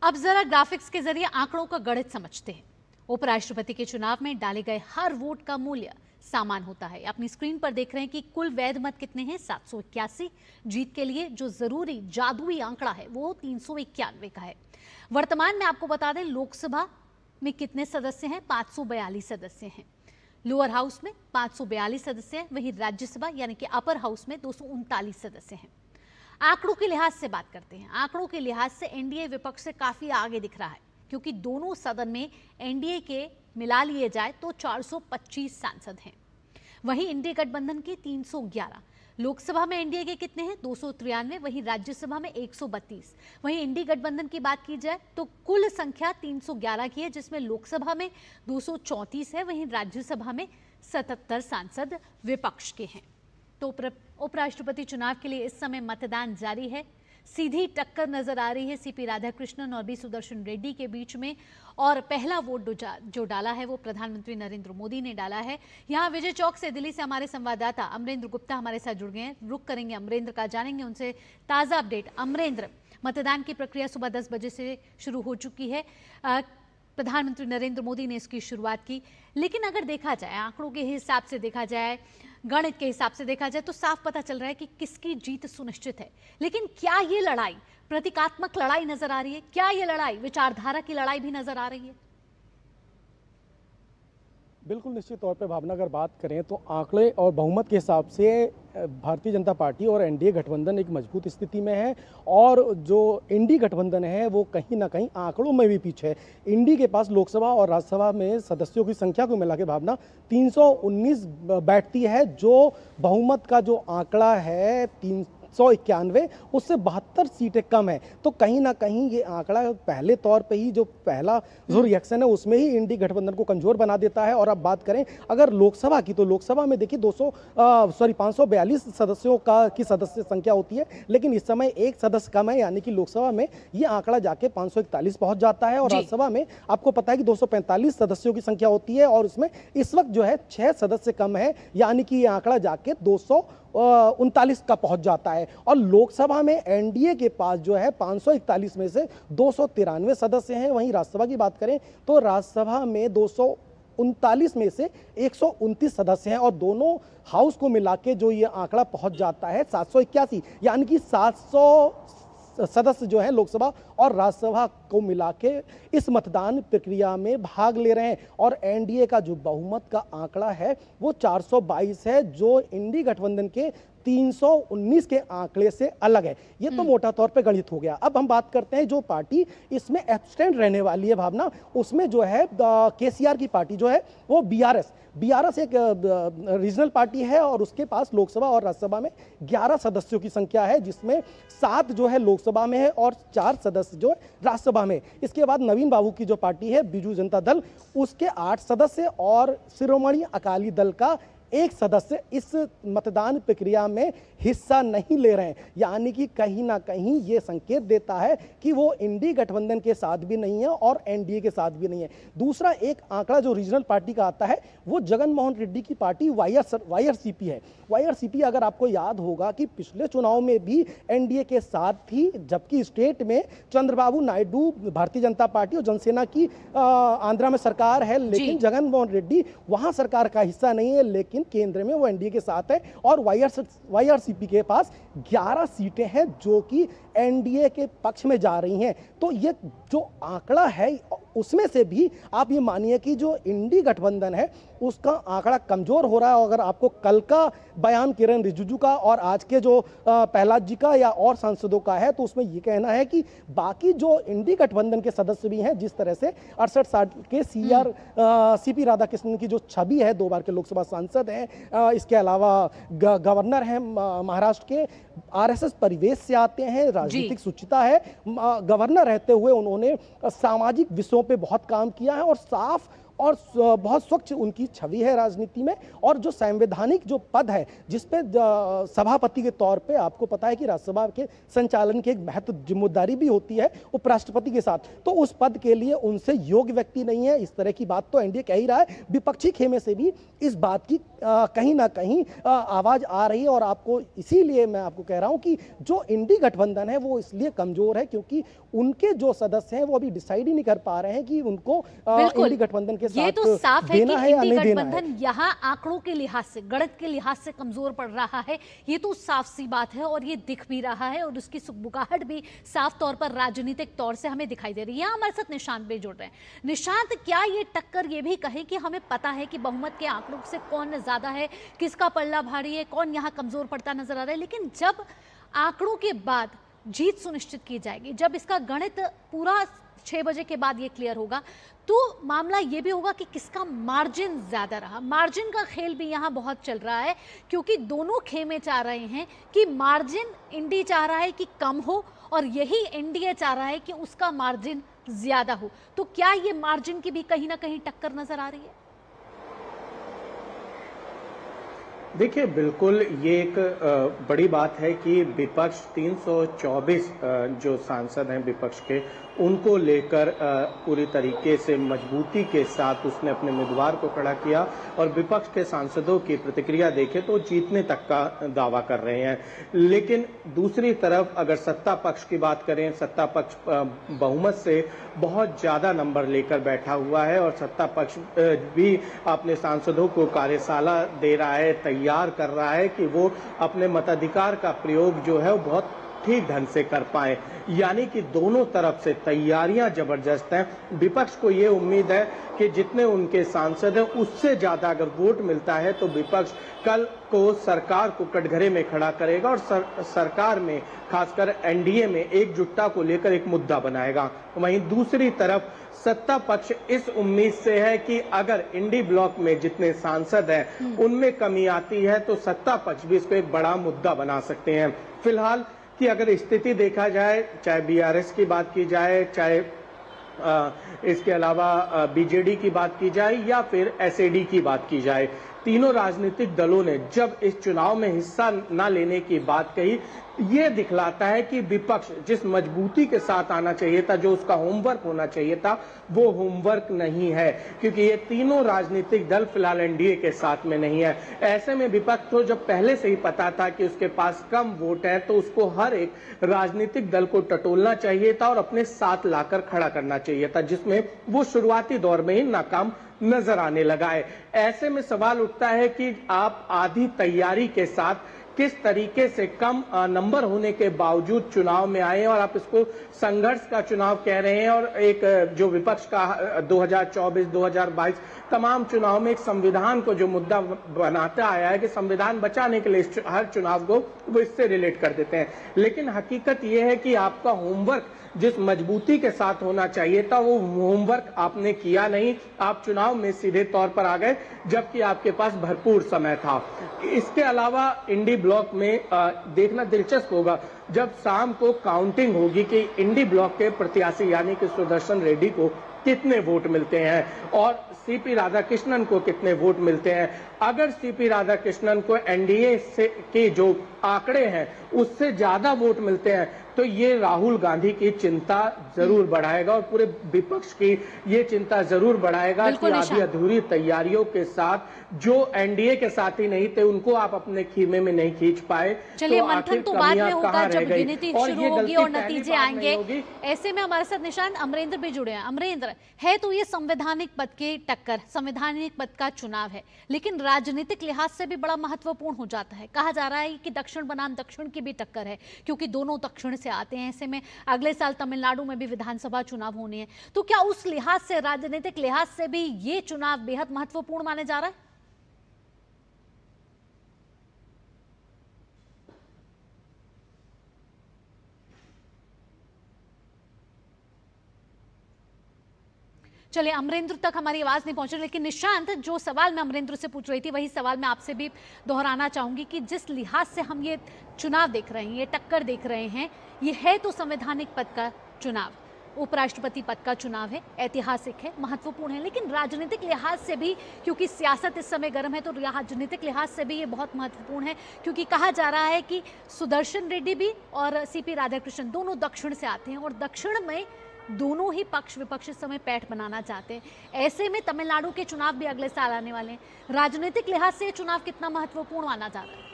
अब जरा ग्राफिक्स के जरिए आंकड़ों का गणित समझते हैं। उपराष्ट्रपति के चुनाव में डाले गए हर वोट का मूल्य समान होता है। अपनी स्क्रीन पर देख रहे हैं कि कुल वैध मत कितने हैं, 781। जीत के लिए जो जरूरी जादुई आंकड़ा है वो 391 का है। वर्तमान में आपको बता दें, लोकसभा में कितने सदस्य हैं, 542 सदस्य हैं। लोअर हाउस में 542 सदस्य हैं, वहीं राज्यसभा यानी कि अपर हाउस में 239 सदस्य हैं। आंकड़ों के लिहाज से बात करते हैं। आंकड़ों के लिहाज से एनडीए विपक्ष से काफी आगे दिख रहा है, क्योंकि दोनों सदन में एनडीए के मिला लिए जाए तो 425 सांसद हैं। वहीं इंडिया गठबंधन के 311। लोकसभा में एनडीए के कितने हैं, 293। वहीं राज्यसभा में 132। वहीं इंडिया गठबंधन की बात की जाए तो कुल संख्या 311 की है, जिसमें लोकसभा में 234 है, वहीं राज्यसभा में 77 सांसद विपक्ष के हैं। तो उपराष्ट्रपति चुनाव के लिए इस समय मतदान जारी है। सीधी टक्कर नजर आ रही है सीपी राधाकृष्णन और बी सुदर्शन रेड्डी के बीच में। और पहला वोट जो डाला है वो प्रधानमंत्री नरेंद्र मोदी ने डाला है। यहाँ विजय चौक से दिल्ली से हमारे संवाददाता अमरेंद्र गुप्ता हमारे साथ जुड़ गए हैं। रुक करेंगे अमरेंद्र का, जानेंगे उनसे ताजा अपडेट। अमरेंद्र, मतदान की प्रक्रिया सुबह 10 बजे से शुरू हो चुकी है। प्रधानमंत्री नरेंद्र मोदी ने इसकी शुरुआत की, लेकिन अगर देखा जाए, आंकड़ों के हिसाब से देखा जाए, गणित के हिसाब से देखा जाए तो साफ पता चल रहा है कि किसकी जीत सुनिश्चित है। लेकिन क्या ये लड़ाई प्रतीकात्मक लड़ाई नजर आ रही है? क्या ये लड़ाई विचारधारा की लड़ाई भी नजर आ रही है? बिल्कुल निश्चित तौर पे भावना, अगर बात करें तो आंकड़े और बहुमत के हिसाब से भारतीय जनता पार्टी और एनडीए गठबंधन एक मजबूत स्थिति में है। और जो इंडी गठबंधन है वो कहीं ना कहीं आंकड़ों में भी पीछे है। इंडी के पास लोकसभा और राज्यसभा में सदस्यों की संख्या को मिला के भावना 319 बैठती है। जो बहुमत का जो आंकड़ा है 391, उससे 72 सीटें कम है। तो कहीं ना कहीं ये आंकड़ा पहले तौर पे ही, जो पहला जो रिएक्शन है उसमें ही इंडी गठबंधन को कमजोर बना देता है। और अब बात करें अगर लोकसभा की, तो लोकसभा में देखिए 542 सदस्यों की सदस्य संख्या होती है, लेकिन इस समय एक सदस्य कम है, यानी कि लोकसभा में ये आंकड़ा जाके 541 पहुंच जाता है। और राज्यसभा में आपको पता है कि 245 सदस्यों की संख्या होती है, और उसमें इस वक्त जो है 6 सदस्य कम है, यानी कि ये आंकड़ा जाके 239 का पहुंच जाता है। और लोकसभा में एनडीए के पास जो है 541 में से 293 सदस्य हैं। वहीं राज्यसभा की बात करें तो राज्यसभा में 239 में से 129 सदस्य हैं, और दोनों हाउस को मिला के जो ये आंकड़ा पहुंच जाता है 781, यानी कि 700 सदस्य जो है लोकसभा और राज्यसभा को मिला के इस मतदान प्रक्रिया में भाग ले रहे हैं। और एनडीए का जो बहुमत का आंकड़ा है वो 422 है, जो इंडी गठबंधन के 319 के आंकड़े से अलग है। ये तो मोटा तौर पे गणित हो गया। अब हम बात करते हैं जो पार्टी इसमें एब्स्टेंट रहने वाली है भावना, उसमें जो है केसीआर की पार्टी जो है वो बीआरएस एक रीजनल पार्टी है, और उसके पास लोकसभा और राज्यसभा में 11 सदस्यों की संख्या है, जिसमें 7 जो है लोकसभा में है और 4 सदस्य जो है राज्यसभा में। इसके बाद नवीन बाबू की जो पार्टी है बीजू जनता दल, उसके 8 सदस्य और शिरोमणि अकाली दल का 1 सदस्य इस मतदान प्रक्रिया में हिस्सा नहीं ले रहे हैं। यानी कि कहीं ना कहीं ये संकेत देता है कि वो इंडी गठबंधन के साथ भी नहीं है और एनडीए के साथ भी नहीं है। दूसरा एक आंकड़ा जो रीजनल पार्टी का आता है वो जगन मोहन रेड्डी की पार्टी वाईआरसीपी है। वाईआरसीपी, अगर आपको याद होगा कि पिछले चुनाव में भी एनडीए के साथ थी, जबकि स्टेट में चंद्रबाबू नायडू भारतीय जनता पार्टी और जनसेना की आंध्रा में सरकार है, लेकिन जगन मोहन रेड्डी वहां सरकार का हिस्सा नहीं है, लेकिन केंद्र में वो एनडीए के साथ है। और वाईआरसीपी के पास 11 सीटें हैं जो कि एनडीए के पक्ष में जा रही हैं। तो ये जो आंकड़ा है उसमें से भी आप ये मानिए कि जो इंडी गठबंधन है उसका आंकड़ा कमजोर हो रहा है। अगर आपको कल का बयान किरण रिजिजू का और आज के जो प्रहलाद जी का या और सांसदों का है, तो उसमें ये कहना है कि बाकी जो इंडी गठबंधन के सदस्य भी हैं, जिस तरह से 68 साल के सीपी राधाकृष्णन की जो छवि है, 2 बार के लोकसभा सांसद हैं, इसके अलावा गवर्नर हैं महाराष्ट्र के, आरएसएस परिवेश से आते हैं, राजनीतिक सुचिता है, गवर्नर रहते हुए उन्होंने सामाजिक विषयों पे बहुत काम किया है और साफ और बहुत स्वच्छ उनकी छवि है राजनीति में। और जो संवैधानिक जो पद है जिसपे सभापति के तौर पे आपको पता है कि राज्यसभा के संचालन की एक महत्व जिम्मेदारी भी होती है उपराष्ट्रपति के साथ, तो उस पद के लिए उनसे योग्य व्यक्ति नहीं है। इस तरह की बात तो एनडीए कह ही रहा है। विपक्षी खेमे से भी इस बात की कहीं ना कहीं आवाज आ रही है। और आपको इसीलिए मैं आपको कह रहा हूं कि जो इंडी गठबंधन है वो इसलिए कमजोर है क्योंकि उनके जो सदस्य हैं वो अभी डिसाइड ही नहीं कर पा रहे हैं कि उनको इंडी गठबंधन के साथ ये तो साफ है कि या इंडी नहीं देना है। गठबंधन यहाँ आंकड़ों के लिहाज से, गणित के लिहाज से कमजोर पड़ रहा है, ये तो साफ सी बात है और ये दिख भी रहा है और उसकी सुगबुगाहट भी साफ तौर पर राजनीतिक तौर से हमें दिखाई दे रही है। यहाँ हमारे साथ निशांत भी जुड़ रहे हैं। निशांत, क्या ये टक्कर ये भी कहे कि हमें पता है कि बहुमत के आंकड़ों से कौन ज्यादा है, किसका पल्ला भारी है, कौन यहाँ कमजोर पड़ता नजर आ रहा है, लेकिन जब आंकड़ों के बाद जीत सुनिश्चित की जाएगी, जब इसका गणित पूरा 6 बजे के बाद ये क्लियर होगा, तो मामला ये भी होगा कि किसका मार्जिन ज्यादा रहा। मार्जिन का खेल भी यहाँ बहुत चल रहा है क्योंकि दोनों खेमे चाह रहे हैं कि मार्जिन इंडी चाह रहा है कि कम हो और यही एनडीए चाह रहा है कि उसका मार्जिन ज्यादा हो। तो क्या ये मार्जिन की भी कहीं ना कहीं टक्कर नजर आ रही है? देखिए, बिल्कुल ये एक बड़ी बात है कि विपक्ष 324 जो सांसद हैं विपक्ष के, उनको लेकर पूरी तरीके से मजबूती के साथ उसने अपने उम्मीदवार को खड़ा किया और विपक्ष के सांसदों की प्रतिक्रिया देखे तो जीतने तक का दावा कर रहे हैं। लेकिन दूसरी तरफ अगर सत्ता पक्ष की बात करें, सत्ता पक्ष बहुमत से बहुत ज्यादा नंबर लेकर बैठा हुआ है और सत्ता पक्ष भी अपने सांसदों को कार्यशाला दे रहा है, तैयार कर रहा है कि वो अपने मताधिकार का प्रयोग जो है वो बहुत ठीक ढंग से कर पाए। यानी कि दोनों तरफ से तैयारियां जबरदस्त हैं। विपक्ष को ये उम्मीद है कि जितने उनके सांसद हैं उससे ज्यादा अगर वोट मिलता है तो विपक्ष कल को सरकार को कटघरे में खड़ा करेगा और सरकार में, खासकर एनडीए में एकजुटता को लेकर एक मुद्दा बनाएगा। वहीं दूसरी तरफ सत्ता पक्ष इस उम्मीद से है कि अगर इंडी ब्लॉक में जितने सांसद हैं उनमें कमी आती है तो सत्ता पक्ष भी इसको एक बड़ा मुद्दा बना सकते हैं। फिलहाल कि अगर स्थिति देखा जाए, चाहे बीआरएस की बात की जाए, चाहे इसके अलावा बीजेडी की बात की जाए या फिर एसएडी की बात की जाए, तीनों राजनीतिक दलों ने जब इस चुनाव में हिस्सा न लेने की बात कही, ये दिखलाता है कि विपक्ष जिस मजबूती के साथ आना चाहिए था, जो उसका होमवर्क होना चाहिए था, वो होमवर्क नहीं है क्योंकि ये तीनों राजनीतिक दल फिलहाल एनडीए के साथ में नहीं है। ऐसे में विपक्ष को जब पहले से ही पता था कि उसके पास कम वोट है तो उसको हर एक राजनीतिक दल को टटोलना चाहिए था और अपने साथ लाकर खड़ा करना चाहिए था, जिसमें वो शुरुआती दौर में ही नाकाम नजर आने लगा है। ऐसे में सवाल उठता है कि आप आधी तैयारी के साथ किस तरीके से कम नंबर होने के बावजूद चुनाव में आए और आप इसको संघर्ष का चुनाव कह रहे हैं। और एक जो विपक्ष का 2024, 2022 तमाम चुनाव में एक संविधान को जो मुद्दा बनाता आया है कि संविधान बचाने के लिए हर चुनाव को वो इससे रिलेट कर देते हैं। लेकिन हकीकत ये है कि आपका होमवर्क जिस मजबूती के साथ होना चाहिए था वो होमवर्क आपने किया नहीं। आप चुनाव में सीधे तौर पर आ गए जबकि आपके पास भरपूर समय था। इसके अलावा इंडी ब्लॉक में देखना दिलचस्प होगा जब शाम को काउंटिंग होगी कि इंडी ब्लॉक के प्रत्याशी यानी कि सुदर्शन रेड्डी को कितने वोट मिलते हैं और सीपी राधाकृष्णन को कितने वोट मिलते हैं। अगर सीपी राधाकृष्णन को एनडीए से के जो आंकड़े हैं उससे ज्यादा वोट मिलते हैं तो ये राहुल गांधी की चिंता जरूर बढ़ाएगा और पूरे विपक्ष की ये चिंता जरूर बढ़ाएगा कि आधी अधूरी तैयारियों के साथ जो एनडीए के साथ ही नहीं थे उनको आप अपने खीमे में नहीं खींच पाए। चलिए, मंथन तो बाद में होगा जब गिनती शुरू होगी और नतीजे आएंगे। ऐसे में हमारे साथ निशांत अमरेंद्र भी जुड़े हैं। अमरेंद्र, है तो ये संवैधानिक पद की टक्कर, संवैधानिक पद का चुनाव है, लेकिन राजनीतिक लिहाज से भी बड़ा महत्वपूर्ण हो जाता है। कहा जा रहा है कि दक्षिण बनाम दक्षिण की भी टक्कर है क्योंकि दोनों दक्षिण से आते हैं। ऐसे में अगले साल तमिलनाडु में भी विधानसभा चुनाव होने हैं, तो क्या उस लिहाज से, राजनीतिक लिहाज से भी ये चुनाव बेहद महत्वपूर्ण माने जा रहा है? चलिए, अमरेंद्र तक हमारी आवाज नहीं पहुंच रही, लेकिन निशांत, जो सवाल मैं अमरेंद्र से पूछ रही थी वही सवाल मैं आपसे भी दोहराना चाहूंगी कि जिस लिहाज से हम ये चुनाव देख रहे हैं, ये टक्कर देख रहे हैं, ये है तो संवैधानिक पद का चुनाव, उपराष्ट्रपति पद का चुनाव है, ऐतिहासिक है, महत्वपूर्ण है, लेकिन राजनीतिक लिहाज से भी, क्योंकि सियासत इस समय गर्म है, तो राजनीतिक लिहाज से भी ये बहुत महत्वपूर्ण है, क्योंकि कहा जा रहा है कि सुदर्शन रेड्डी भी और सीपी राधाकृष्णन दोनों दक्षिण से आते हैं और दक्षिण में दोनों ही पक्ष विपक्ष इस समय पैठ बनाना चाहते हैं। ऐसे में तमिलनाडु के चुनाव भी अगले साल आने वाले हैं। राजनीतिक लिहाज से ये चुनाव कितना महत्वपूर्ण माना जा रहा है?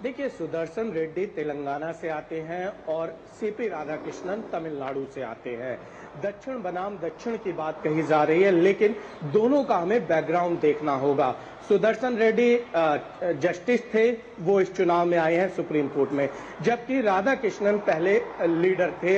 देखिए, सुदर्शन रेड्डी तेलंगाना से आते हैं और सीपी राधाकृष्णन तमिलनाडु से आते हैं। दक्षिण बनाम दक्षिण की बात कही जा रही है, लेकिन दोनों का हमें बैकग्राउंड देखना होगा। सुदर्शन रेड्डी जस्टिस थे, वो इस चुनाव में आए हैं सुप्रीम कोर्ट में, जबकि राधाकृष्णन पहले लीडर थे,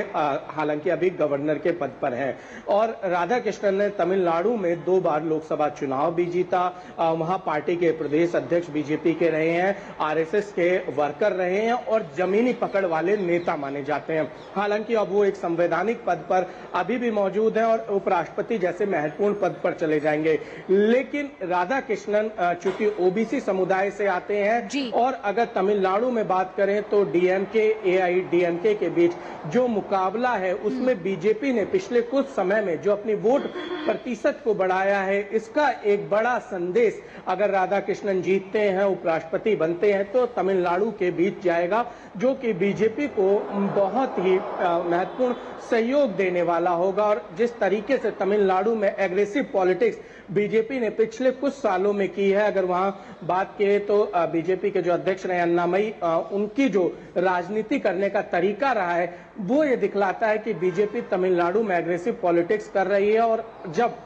हालांकि अभी गवर्नर के पद पर हैं। और राधाकृष्णन ने तमिलनाडु में 2 बार लोकसभा चुनाव भी जीता, वहां पार्टी के प्रदेश अध्यक्ष बीजेपी के रहे हैं, आरएसएस के वर्कर रहे हैं और जमीनी पकड़ वाले नेता माने जाते हैं। हालांकि अब वो एक संवैधानिक पद पर अभी भी मौजूद हैं और उपराष्ट्रपति जैसे महत्वपूर्ण पद पर चले जाएंगे। लेकिन राधाकृष्णन चूंकि ओबीसी समुदाय से आते हैं, और अगर तमिलनाडु में बात करें तो डीएमके एआईडीएमके के बीच जो मुकाबला है उसमें बीजेपी ने पिछले कुछ समय में जो अपनी वोट प्रतिशत को बढ़ाया है, इसका एक बड़ा संदेश अगर राधाकृष्णन जीतते हैं, उपराष्ट्रपति बनते हैं, तो तमिलनाडु के बीच जाएगा, जो कि बीजेपी को बहुत ही महत्वपूर्ण सहयोग देने वाला होगा। और जिस तरीके से तमिलनाडु में एग्रेसिव पॉलिटिक्स बीजेपी ने पिछले कुछ सालों में की है, अगर वहां बात किए तो बीजेपी के जो अध्यक्ष रहे अन्नामयी, उनकी जो राजनीति करने का तरीका रहा है, वो ये दिखलाता है कि बीजेपी तमिलनाडु में एग्रेसिव पॉलिटिक्स कर रही है। और जब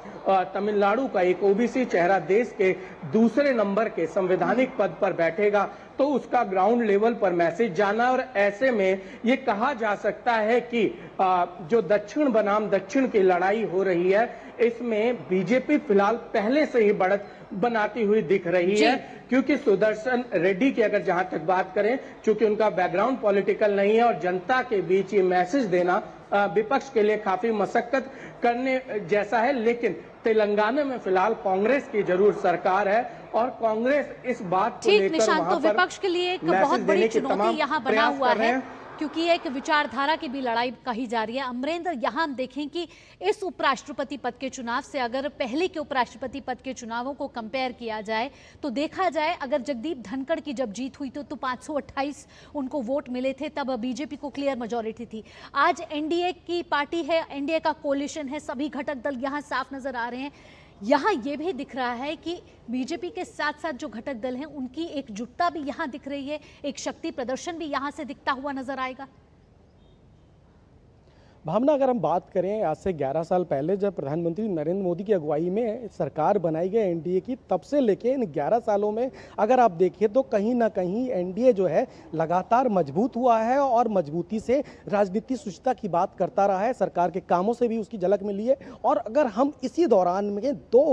तमिलनाडु का एक ओबीसी चेहरा देश के दूसरे नंबर के संवैधानिक पद पर बैठेगा, तो उसका ग्राउंड लेवल पर मैसेज जाना। और ऐसे में ये कहा जा सकता है कि जो दक्षिण बनाम दक्षिण की लड़ाई हो रही है, इसमें बीजेपी फिलहाल पहले से ही बढ़त बनाती हुई दिख रही है, क्योंकि सुदर्शन रेड्डी की अगर जहां तक बात करें, चूंकि उनका बैकग्राउंड पॉलिटिकल नहीं है और जनता के बीच ये मैसेज देना विपक्ष के लिए काफी मशक्कत करने जैसा है। लेकिन तेलंगाना में फिलहाल कांग्रेस की जरूर सरकार है और कांग्रेस इस बात को लेकर निशांत, तो विपक्ष के लिए एक बहुत बड़ी चुनौती यहाँ बना हुआ है, क्योंकि एक विचारधारा की भी लड़ाई कही जा रही है। अमरेंद्र, यहाँ हम देखें कि इस उपराष्ट्रपति पद के चुनाव से अगर पहले के उपराष्ट्रपति पद के चुनावों को कंपेयर किया जाए तो देखा जाए, अगर जगदीप धनखड़ की जब जीत हुई तो 528 उनको वोट मिले थे, तब बीजेपी को क्लियर मेजॉरिटी थी। आज एनडीए की पार्टी है, एनडीए का कोलिशन है, सभी घटक दल यहाँ साफ नजर आ रहे हैं। यहाँ ये भी दिख रहा है कि बीजेपी के साथ साथ जो घटक दल हैं उनकी एकजुटता भी यहाँ दिख रही है, एक शक्ति प्रदर्शन भी यहाँ से दिखता हुआ नजर आएगा। भावना, अगर हम बात करें आज से 11 साल पहले जब प्रधानमंत्री नरेंद्र मोदी की अगुवाई में सरकार बनाई गई एनडीए की, तब से लेके इन 11 सालों में अगर आप देखिए तो कहीं ना कहीं एनडीए जो है लगातार मजबूत हुआ है और मजबूती से राजनीतिक सुचिता की बात करता रहा है। सरकार के कामों से भी उसकी झलक मिली है। और अगर हम इसी दौरान में 2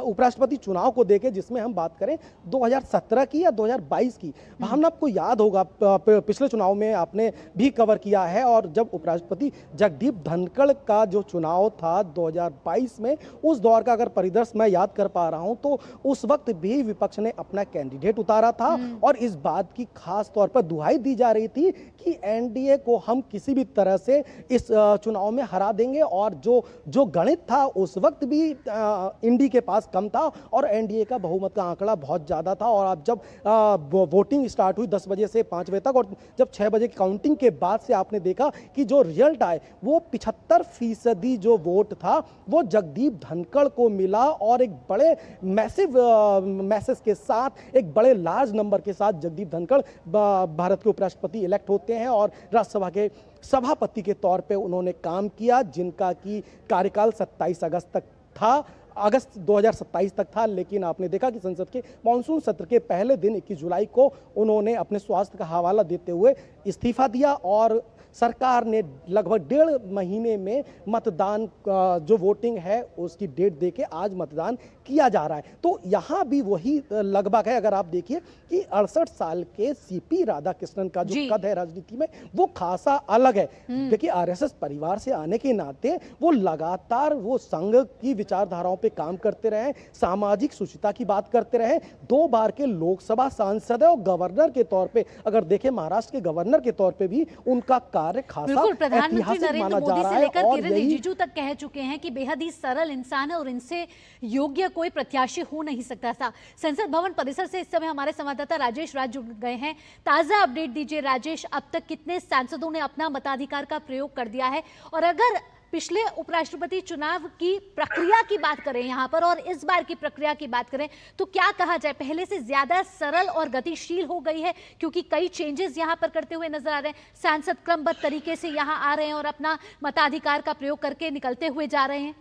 उपराष्ट्रपति चुनाव को देखें, जिसमें हम बात करें 2017 की या 2022 की, भावना आपको याद होगा पिछले चुनाव में आपने भी कवर किया है, और जब उपराष्ट्रपति जगदीप धनखड़ का जो चुनाव था 2022 में, उस दौर का अगर परिदृश्य मैं याद कर पा रहा हूं तो उस वक्त भी विपक्ष ने अपना कैंडिडेट उतारा था और इस बात की खास तौर पर दुहाई दी जा रही थी कि एनडीए को हम किसी भी तरह से इस चुनाव में हरा देंगे। और जो गणित था उस वक्त भी एनडीए के पास कम था और एनडीए का बहुमत का आंकड़ा बहुत ज्यादा था। और अब जब वोटिंग स्टार्ट हुई 10 बजे से 5 बजे तक, और जब 6 बजे की काउंटिंग के बाद से आपने देखा कि जो रिजल्ट आए वो 75% जो वोट था वो जगदीप धनखड़ को मिला। और एक बड़े मैसिव मैसेज के साथ, एक बड़े लार्ज नंबर के साथ जगदीप धनखड़ भारत के उपराष्ट्रपति इलेक्ट होते हैं और राज्यसभा के सभापति के तौर पे उन्होंने काम किया, जिनका की कार्यकाल 27 अगस्त तक था, अगस्त 2027 तक था। लेकिन आपने देखा कि संसद के मानसून सत्र के पहले दिन 21 जुलाई को उन्होंने अपने स्वास्थ्य का हवाला देते हुए इस्तीफा दिया और सरकार ने लगभग 1.5 महीने में मतदान जो वोटिंग है उसकी डेट देके आज मतदान किया जा रहा है। तो यहाँ भी वही लगभग है। अगर आप देखिए कि 68 साल के सीपी राधाकृष्णन का जो कद है राजनीति में वो खासा अलग है। देखिए, आरएसएस परिवार से आने के नाते वो लगातार वो संघ की विचारधाराओं पे पे काम करते रहे, सामाजिक सुचिता की बात करते रहे, 2 बार के लोकसभा सांसद है और गवर्नर के तौर पे अगर देखें महाराष्ट्र के गवर्नर के तौर पे भी उनका कार्य खासा बिल्कुल, प्रधानमंत्री ऐतिहासिक नरेंद्र माना जा मोदी रहा से है। लेकर और किरेन यही रिजिजू तक कह चुके हैं कि बेहद ही सरल इंसान है और इनसे योग्य कोई प्रत्याशी हो नहीं सकता था। संसद भवन परिसर से इस समय हमारे संवाददाता राजेश राज जुड़ गए हैं। ताजा अपडेट दीजिए राजेश, अब तक कितने सांसदों ने अपना मताधिकार का प्रयोग कर दिया है? और अगर पिछले उपराष्ट्रपति चुनाव की प्रक्रिया की बात करें यहाँ पर और इस बार की प्रक्रिया की बात करें तो क्या कहा जाए, पहले से ज्यादा सरल और गतिशील हो गई है? क्योंकि कई चेंजेस यहाँ पर करते हुए नजर आ रहे हैं, सांसद क्रमबद्ध तरीके से यहाँ आ रहे हैं और अपना मताधिकार का प्रयोग करके निकलते हुए जा रहे हैं।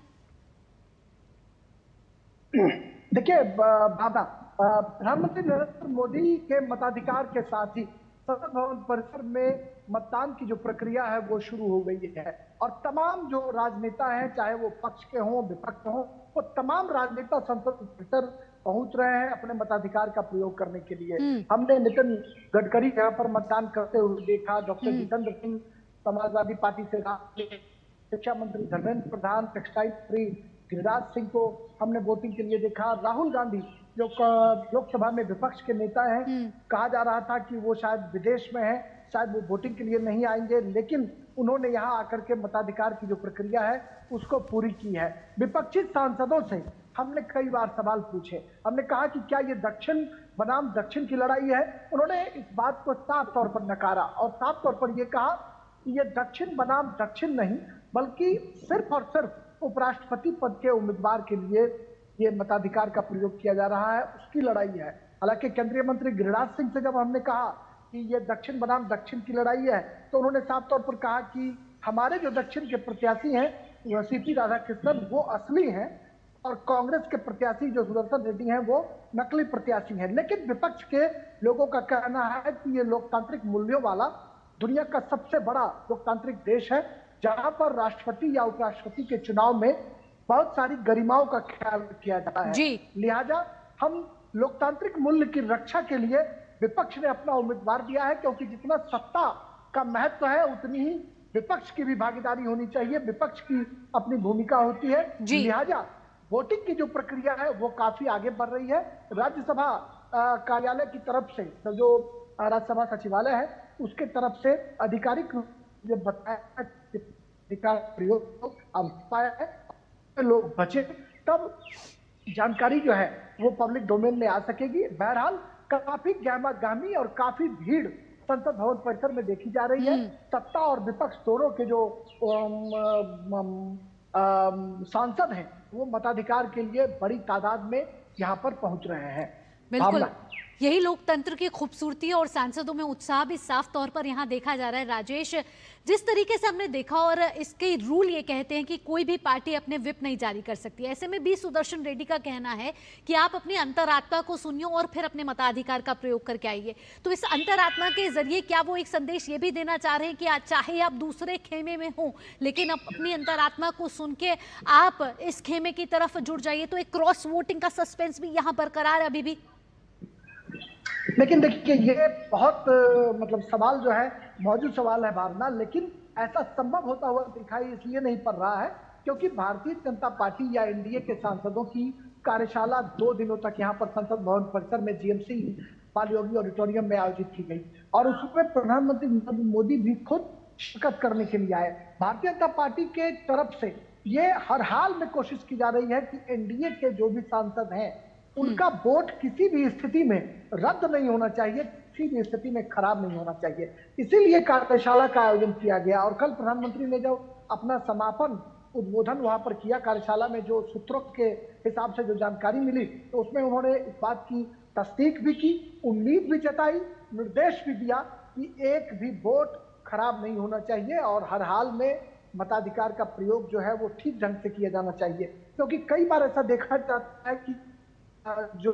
देखिए बाबा, प्रधानमंत्री नरेंद्र मोदी के मताधिकार के साथ ही संसद भवन परिसर में मतदान की जो प्रक्रिया है वो शुरू हो गई है और तमाम जो राजनेता हैं, चाहे वो पक्ष के हों विपक्ष हों, वो तमाम राजनेता संसद परिसर पहुंच रहे हैं अपने मताधिकार का प्रयोग करने के लिए। हमने नितिन गडकरी यहाँ पर मतदान करते हुए देखा, डॉक्टर जितेंद्र सिंह समाजवादी पार्टी से, शिक्षा मंत्री धर्मेंद्र प्रधान, टेक्सटाइल मंत्री गिरिराज सिंह को हमने वोटिंग के लिए देखा। राहुल गांधी जो लोकसभा में विपक्ष के नेता हैं, कहा जा रहा था कि वो शायद विदेश में है, शायद वो वोटिंग के लिए नहीं आएंगे, लेकिन उन्होंने यहाँ आकर के मताधिकार की जो प्रक्रिया है उसको पूरी की है। विपक्षी सांसदों से हमने कई बार सवाल पूछे, हमने कहा कि क्या ये दक्षिण बनाम दक्षिण की लड़ाई है? उन्होंने इस बात को साफ तौर पर नकारा और साफ तौर पर ये कहा कि ये दक्षिण बनाम दक्षिण नहीं, बल्कि सिर्फ और सिर्फ उपराष्ट्रपति पद के उम्मीदवार के लिए ये मताधिकार का प्रयोग किया जा रहा है, उसकी लड़ाई है। हालांकि केंद्रीय मंत्री गिरिराज सिंह से जब हमने कहा कि ये दक्षिण बनाम दक्षिण की लड़ाई है, तो उन्होंने साफ तौर पर कहा कि हमारे जो दक्षिण के प्रत्याशी हैं सीपी राधाकृष्णन वो असली हैं और कांग्रेस के प्रत्याशी जो सुदर्शन रेड्डी हैं वो नकली प्रत्याशी हैं। लेकिन विपक्ष के लोगों का कहना है कि ये लोकतांत्रिक मूल्यों वाला दुनिया का सबसे बड़ा लोकतांत्रिक देश है, जहां पर राष्ट्रपति या उपराष्ट्रपति के चुनाव में बहुत सारी गरिमाओं का ख्याल किया जाता है। लिहाजा हम लोकतांत्रिक मूल्य की रक्षा के लिए विपक्ष ने अपना उम्मीदवार दिया है, क्योंकि जितना सत्ता का महत्व है उतनी ही विपक्ष की भी भागीदारी होनी चाहिए, विपक्ष की अपनी भूमिका होती है। लिहाजा वोटिंग की जो प्रक्रिया है वो काफी आगे बढ़ रही है। राज्यसभा कार्यालय की तरफ से, जो राज्यसभा सचिवालय है उसके तरफ से आधिकारिक रूप से बताया प्रयोग पाया है, लोग बचे तब जानकारी जो है वो पब्लिक डोमेन में आ सकेगी। बहरहाल काफी गहमागामी और काफी भीड़ संसद भवन परिसर में देखी जा रही है। सत्ता और विपक्ष दोनों के जो सांसद हैं वो मताधिकार के लिए बड़ी तादाद में यहाँ पर पहुंच रहे हैं। बिल्कुल, यही लोकतंत्र की खूबसूरती और सांसदों में उत्साह भी साफ तौर पर यहाँ देखा जा रहा है। राजेश, जिस तरीके से हमने देखा और इसके रूल ये कहते हैं कि कोई भी पार्टी अपने विप नहीं जारी कर सकती, ऐसे में भी सुदर्शन रेड्डी का कहना है कि आप अपनी अंतरात्मा को सुनिए और फिर अपने मताधिकार का प्रयोग करके आइए। तो इस अंतरात्मा के जरिए क्या वो एक संदेश ये भी देना चाह रहे हैं कि चाहे आप दूसरे खेमे में हो लेकिन आप अपनी अंतरात्मा को सुन के आप इस खेमे की तरफ जुड़ जाइए? तो एक क्रॉस वोटिंग का सस्पेंस भी यहाँ बरकरार है अभी भी। लेकिन देखिए ये बहुत मतलब सवाल जो है मौजूद सवाल है भावना, लेकिन ऐसा संभव होता हुआ दिखाई इसलिए नहीं पड़ रहा है क्योंकि भारतीय जनता पार्टी या एनडीए के सांसदों की कार्यशाला 2 दिनों तक यहाँ पर संसद भवन परिसर में जीएमसी बाल योगी ऑडिटोरियम में आयोजित की गई और उसमें प्रधानमंत्री नरेंद्र मोदी भी खुद शिरकत करने के लिए आए। भारतीय जनता पार्टी के तरफ से ये हर हाल में कोशिश की जा रही है कि एनडीए के जो भी सांसद हैं उनका वोट किसी भी स्थिति में रद्द नहीं होना चाहिए, किसी भी स्थिति में खराब नहीं होना चाहिए। इसीलिए कार्यशाला का आयोजन किया गया और कल प्रधानमंत्री ने जब अपना समापन उद्बोधन वहां पर किया, कार्यशाला में जो सूत्रों के हिसाब से जो जानकारी मिली तो उसमें उन्होंने इस बात की तस्दीक भी की, उम्मीद भी जताई, निर्देश भी दिया कि एक भी वोट खराब नहीं होना चाहिए और हर हाल में मताधिकार का प्रयोग जो है वो ठीक ढंग से किया जाना चाहिए। क्योंकि कई बार ऐसा देखा जाता है कि जो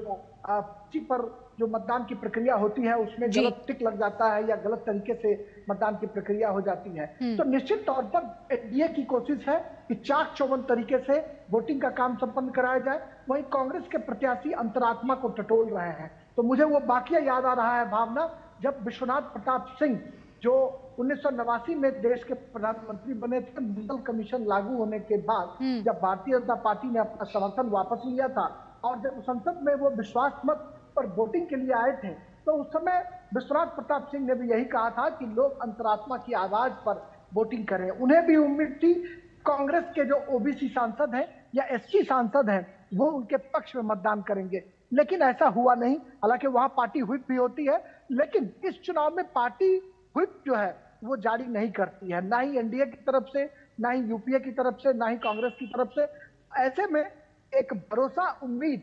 पर जो मतदान की प्रक्रिया होती है उसमें गलत टिक लग जाता है या गलत तरीके से मतदान की प्रक्रिया हो जाती है। तो निश्चित तौर पर एनडीए की कोशिश है कि चाक चौबंद तरीके से वोटिंग का काम संपन्न कराया जाए। वहीं कांग्रेस के प्रत्याशी अंतरात्मा को टटोल रहे हैं। तो मुझे वो वाकया याद आ रहा है भावना, जब विश्वनाथ प्रताप सिंह जो 1989 में देश के प्रधानमंत्री बने थे, मंडल कमीशन लागू होने के बाद जब भारतीय जनता पार्टी ने अपना समर्थन वापस लिया था और जब संसद में वो विश्वास मत पर वोटिंग के लिए आए थे, तो उस समय विश्वनाथ प्रताप सिंह ने भी यही कहा था कि लोग अंतरात्मा की आवाज पर वोटिंग करें। उन्हें भी उम्मीद थी कांग्रेस के जो ओबीसी सांसद हैं या एससी सांसद हैं वो उनके पक्ष में मतदान करेंगे, लेकिन ऐसा हुआ नहीं। हालांकि वहां पार्टी व्हिप भी होती है, लेकिन इस चुनाव में पार्टी व्हिप जो है वो जारी नहीं करती है, ना ही एनडीए की तरफ से, ना ही यूपीए की तरफ से, ना ही कांग्रेस की तरफ से। ऐसे में एक भरोसा, उम्मीद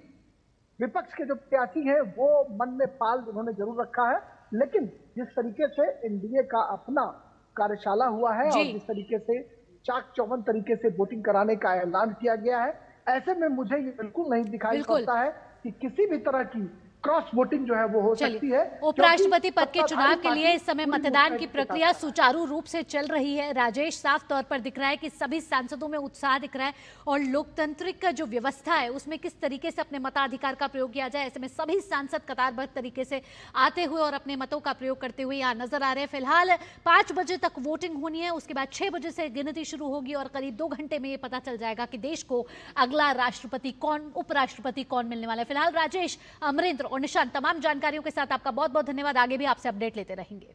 विपक्ष के जो प्रत्याशी हैं वो मन में पाल उन्होंने जरूर रखा है, लेकिन जिस तरीके से एनडीए का अपना कार्यशाला हुआ है और जिस तरीके से चाक चौबंद तरीके से वोटिंग कराने का ऐलान किया गया है, ऐसे में मुझे ये बिल्कुल नहीं दिखाई पड़ता है कि किसी भी तरह की क्रॉस वोटिंग जो है वो हो सकती है। उपराष्ट्रपति पद के चुनाव के लिए इस समय मतदान की प्रक्रिया सुचारू रूप से चल रही है। राजेश, साफ तौर पर दिख रहा है कि सभी सांसदों में उत्साह दिख रहा है और लोकतांत्रिक का जो व्यवस्था है उसमें किस तरीके से अपने मताधिकार का प्रयोग किया जाए, ऐसे में सभी सांसद कतारबद्ध तरीके से आते हुए और अपने मतों का प्रयोग करते हुए यहाँ नजर आ रहे हैं। फिलहाल 5 बजे तक वोटिंग होनी है, उसके बाद 6 बजे से गिनती शुरू होगी और करीब 2 घंटे में ये पता चल जाएगा कि देश को अगला राष्ट्रपति कौन, उपराष्ट्रपति कौन मिलने वाला है। फिलहाल राजेश, अमरेंद्र और निशांत, तमाम जानकारियों के साथ आपका बहुत बहुत धन्यवाद। आगे भी आपसे अपडेट लेते रहेंगे।